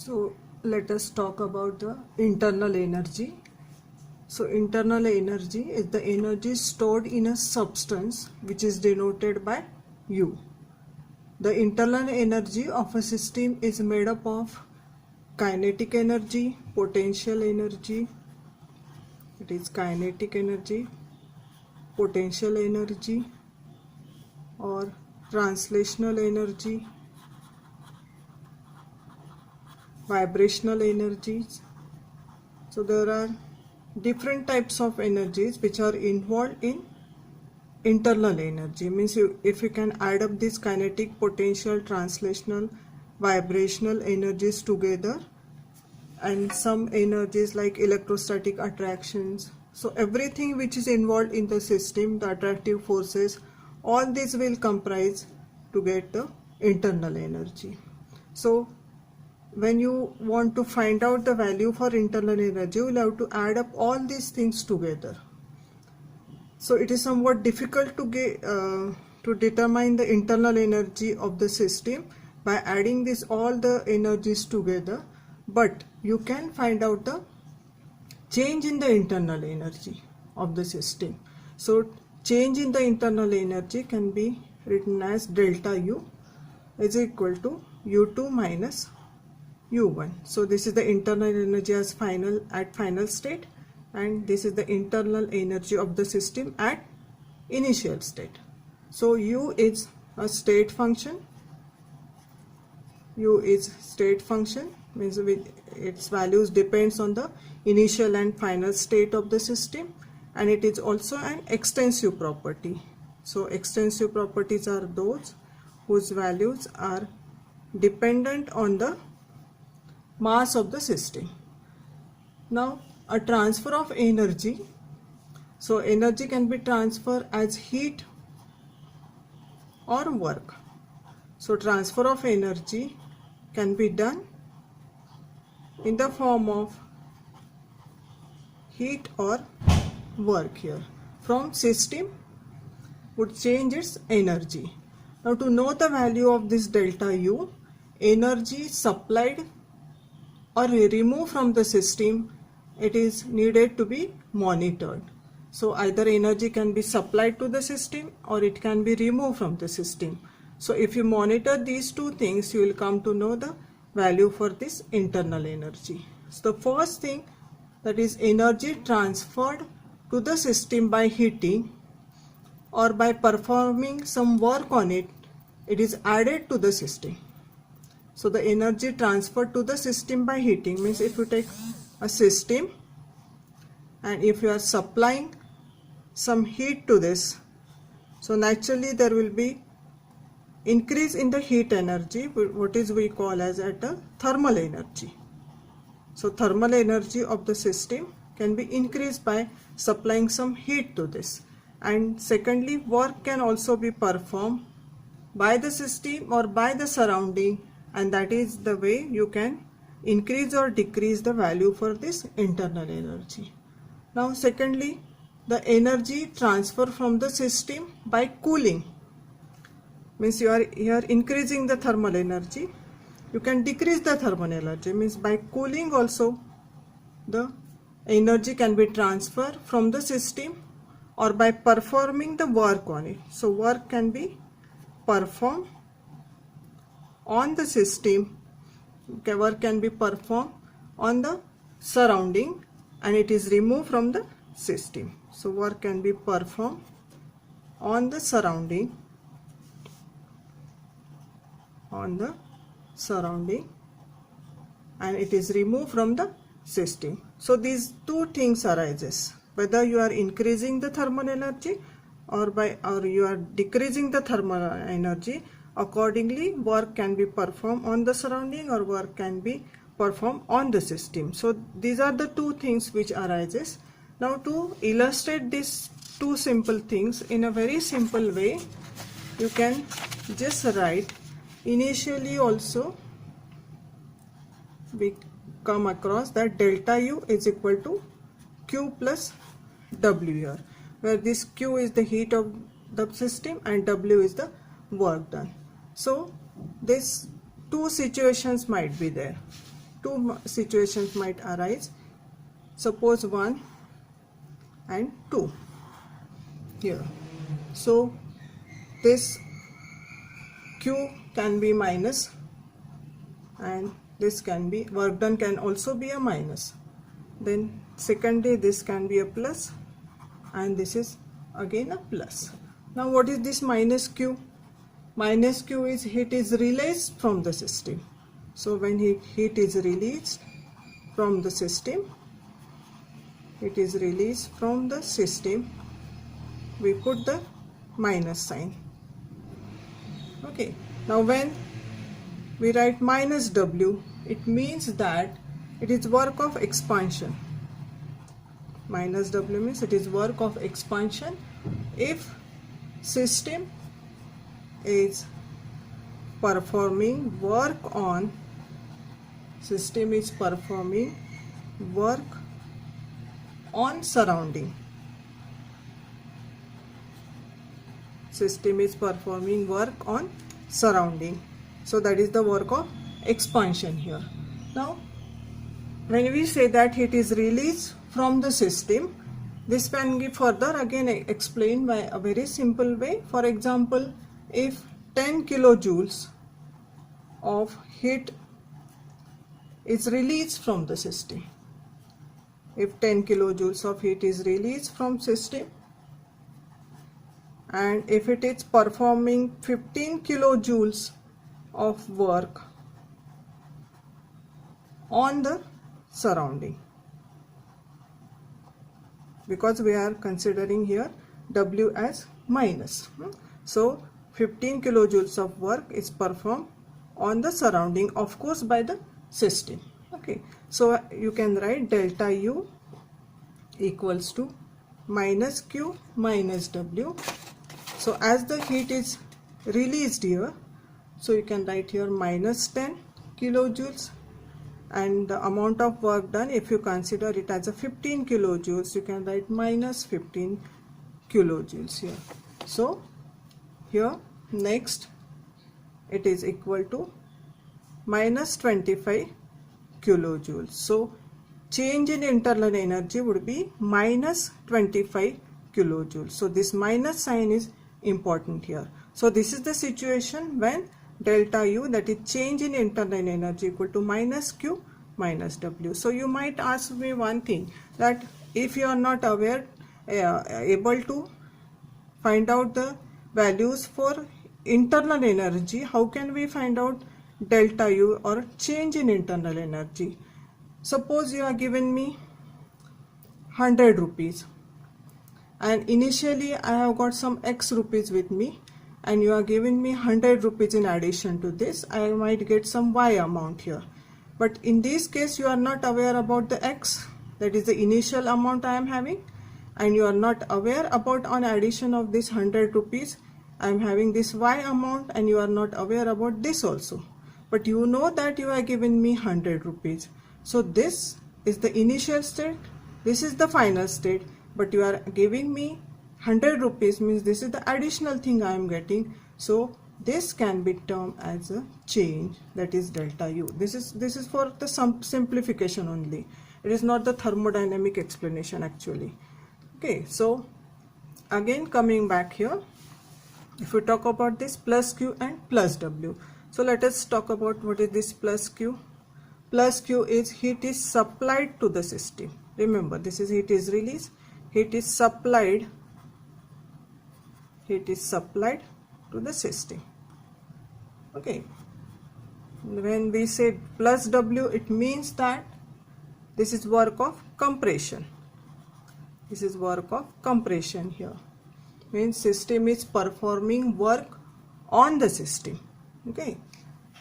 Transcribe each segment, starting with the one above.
So let us talk about the internal energy. So internal energy is the energy stored in a substance which is denoted by U. The internal energy of a system is made up of kinetic energy, potential energy, it is kinetic energy, potential energy or translational energy, vibrational energies. So there are different types of energies which are involved in internal energy. Means if you can add up this kinetic, potential, translational, vibrational energies together, and some energies like electrostatic attractions, so everything which is involved in the system, the attractive forces, all these will comprise to get the internal energy. So when you want to find out the value for internal energy, you will have to add up all these things together. So it is somewhat difficult to determine the internal energy of the system by adding all the energies together, but you can find out the change in the internal energy of the system. So change in the internal energy can be written as delta U is equal to U2 minus U1. So this is the internal energy at final state, and this is the internal energy of the system at initial state. So U is a state function. U is state function, means its values depends on the initial and final state of the system, and it is also an extensive property. So extensive properties are those whose values are dependent on the mass of the system. Now a transfer of energy, so energy can be transferred as heat or work. So transfer of energy can be done in the form of heat or work here. From system would change its energy. Now to know the value of this delta U, energy supplied or removed from the system, it is needed to be monitored. So either energy can be supplied to the system or it can be removed from the system. So if you monitor these two things, you will come to know the value for this internal energy. So the first thing, that is energy transferred to the system by heating or by performing some work on it, it is added to the system. So the energy transferred to the system by heating means if you take a system and if you are supplying some heat to this, so naturally there will be increase in the heat energy, what is we call as a thermal energy. So thermal energy of the system can be increased by supplying some heat to this. And secondly, work can also be performed by the system or by the surrounding, and that is the way you can increase or decrease the value for this internal energy. Now secondly, the energy transfer from the system by cooling, means you are here increasing the thermal energy. You can decrease the thermal energy, means by cooling also the energy can be transferred from the system or by performing the work on it. So work can be performed on the system, work can be performed on the surrounding, and it is removed from the system. So work can be performed on the surrounding, and it is removed from the system. So these two things arises, whether you are increasing the thermal energy or you are decreasing the thermal energy. Accordingly, work can be performed on the surrounding or work can be performed on the system. So these are the two things which arises. Now to illustrate these two simple things in a very simple way, you can just write initially also we come across that delta U is equal to Q plus W here, where this Q is the heat of the system and W is the work done. So these two situations might be there. two situations might arise. Suppose 1 and 2 here. So this Q can be minus, and this can be, work done can also be a minus. Then secondly, this can be a plus, and this is again a plus. Now what is this minus Q? Minus Q is heat is released from the system. So when heat is released from the system, it is released from the system, we put the minus sign. Okay, now when we write minus W, it means that it is work of expansion. Minus W means it is work of expansion if system is performing work on surrounding. System is performing work on surrounding. So that is the work of expansion here. Now when we say that heat is released from the system, this can be further again explained by a very simple way. For example, if 10 kilojoules of heat is released from the system, if 10 kilojoules of heat is released from system, and if it is performing 15 kilojoules of work on the surrounding, because we are considering here W as minus. So 15 kilojoules of work is performed on the surrounding, of course by the system. Okay, so you can write delta U equals to minus Q minus W. So as the heat is released here, so you can write here minus 10 kilojoules, and the amount of work done, if you consider it as a 15 kilojoules, you can write minus 15 kilojoules here. So here next it is equal to minus 25 kilojoules. So change in internal energy would be minus 25 kilojoules. So this minus sign is important here. So this is the situation when delta U, that is change in internal energy, equal to minus Q minus W. So you might ask me one thing, that if you are not able to find out the values for internal energy, how can we find out delta U or change in internal energy? Suppose you are given me 100 rupees, and initially I have got some X rupees with me, and you are giving me 100 rupees in addition to this, I might get some Y amount here. But in this case you are not aware about the X, that is the initial amount I am having, and you are not aware about on addition of this 100 rupees I am having this Y amount, and you are not aware about this also. But you know that you are giving me 100 rupees. So this is the initial state, this is the final state, but you are giving me 100 rupees means this is the additional thing I am getting. So this can be termed as a change, that is delta U. This is for the simplification only. It is not the thermodynamic explanation actually. Okay, so again coming back here, if we talk about this plus Q and plus W. So let us talk about what is this plus Q. Plus Q is heat is supplied to the system. Remember, this is heat is released, heat is supplied to the system. Okay, when we say plus W, it means that this is work of compression. This is work of compression here. Means system is performing work on the system. Okay,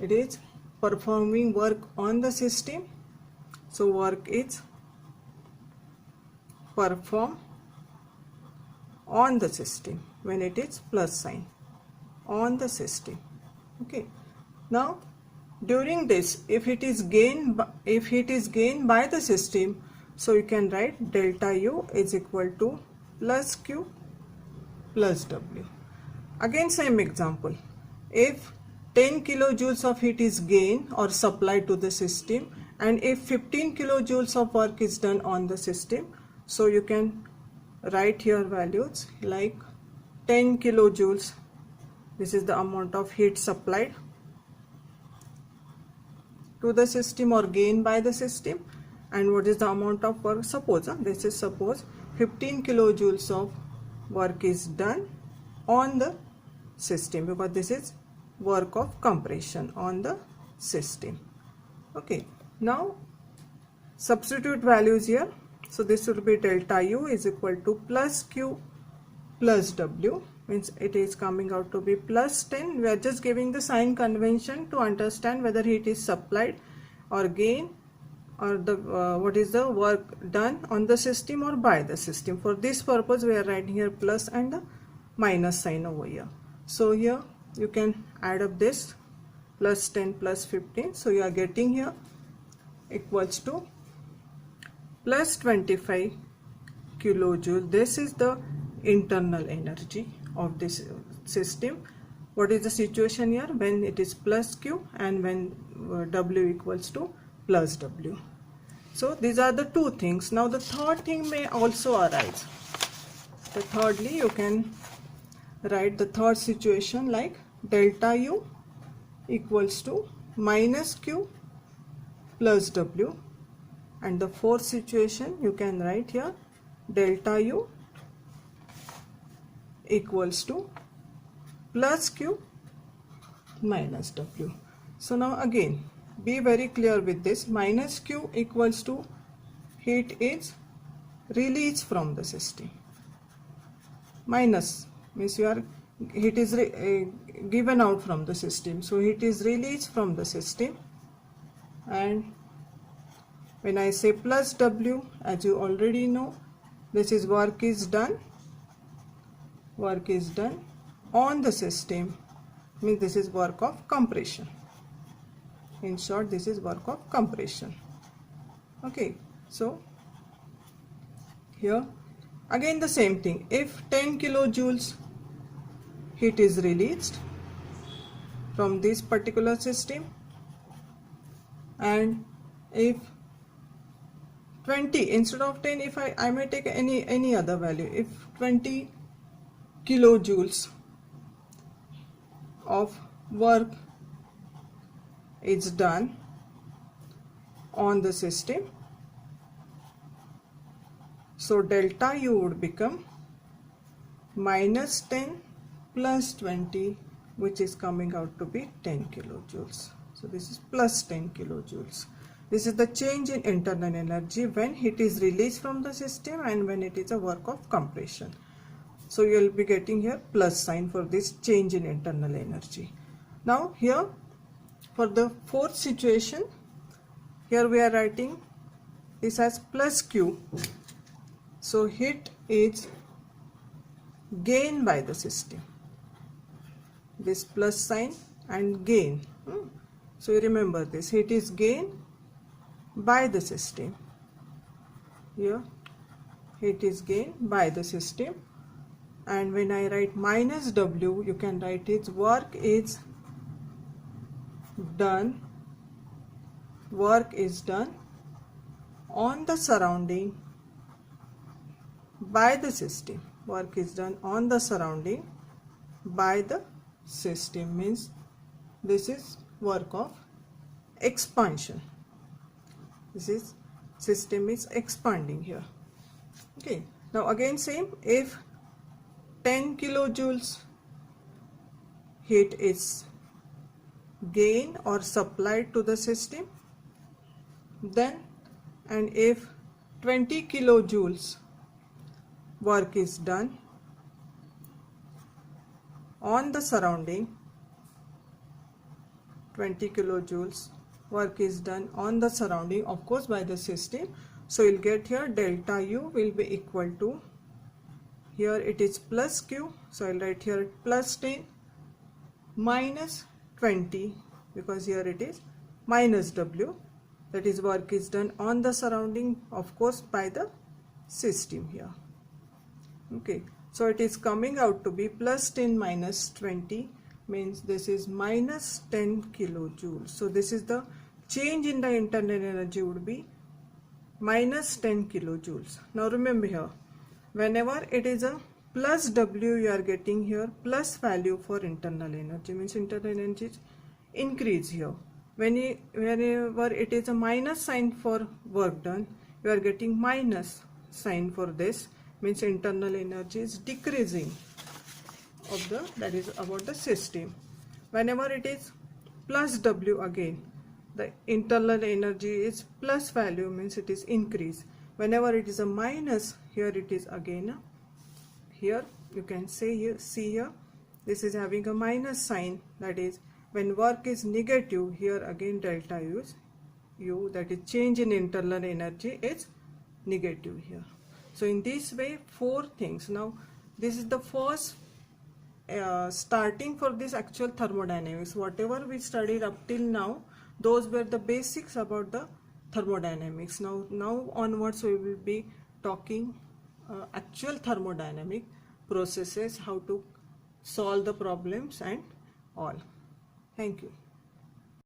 it is performing work on the system. So work is performed on the system when it is plus sign, on the system. Okay, now during this, if it is gained by the system, so you can write delta U is equal to plus Q plus W. Again same example, if 10 kilojoules of heat is gained or supplied to the system, And if 15 kilojoules of work is done on the system, so you can write here values like 10 kilojoules. This is the amount of heat supplied to the system or gained by the system. And what is the amount of work? Suppose this is suppose 15 kilojoules of work is done on the system, because this is work of compression on the system. Okay, now substitute values here. So this will be delta U is equal to plus Q plus W, means it is coming out to be plus 10. We are just giving the sign convention to understand whether heat is supplied or gained, or the what is the work done on the system or by the system. For this purpose we are writing here plus and the minus sign over here. So here you can add up this plus 10 plus 15. So you are getting here equals to plus 25 kilojoule. This is the internal energy of this system. What is the situation here? When it is plus Q and when W equals to plus W. So these are the two things. Now the third thing may also arise. So thirdly, you can write the third situation like delta U equals to minus Q plus W, and the fourth situation you can write here delta U equals to plus Q minus W. So now again be very clear with this. Minus Q equals to heat is released from the system. Minus means heat is given out from the system, so heat is released from the system. And when I say plus W, as you already know, this is work is done on the system, means this is work of compression. In short, this is work of compression. Okay, so here again the same thing. If 10 kilojoules heat is released from this particular system, and if 20 instead of 10, if I may take any other value, if 20 kilojoules of work is done on the system, so delta U would become minus 10 plus 20, which is coming out to be 10 kilojoules. So this is plus 10 kilojoules. This is the change in internal energy when heat is released from the system and when it is a work of compression. So you will be getting here plus sign for this change in internal energy. Now here for the fourth situation, here we are writing this as plus Q. So heat is gained by the system. This plus sign and gain. So you remember this, heat is gained by the system. Here heat is gained by the system. And when I write minus W, you can write it work is done on the surrounding by the system. Work is done on the surrounding by the system, means this is work of expansion. This is system is expanding here. Okay, now again same, if 10 kilojoules heat is gained or supplied to the system, then, and if 20 kilojoules work is done on the surrounding, 20 kilojoules work is done on the surrounding, of course by the system. So you'll get here delta U will be equal to, here it is plus Q, so I'll write here plus 10 minus 20, because here it is minus W, that is work is done on the surrounding, of course by the system here. Okay, so it is coming out to be plus 10 minus 20, means this is minus 10 kilojoules. So this is the change in the internal energy would be minus 10 kilojoules. Now remember here, whenever it is a plus W, you are getting here plus value for internal energy, means internal energy is increase here. Whenever it is a minus sign for work done, you are getting minus sign for this, means internal energy is decreasing of the, that is about the system. Whenever it is plus W, again the internal energy is plus value, means it is increase. Whenever it is a minus, here it is again here you can say here, see here, this is having a minus sign, that is when work is negative, here again delta U, that is change in internal energy is negative here. So in this way, 4 things. Now this is the first starting for this actual thermodynamics. Whatever we studied up till now, those were the basics about the thermodynamics. Now onwards we will be talking actual thermodynamic processes, how to solve the problems and all. Thank you.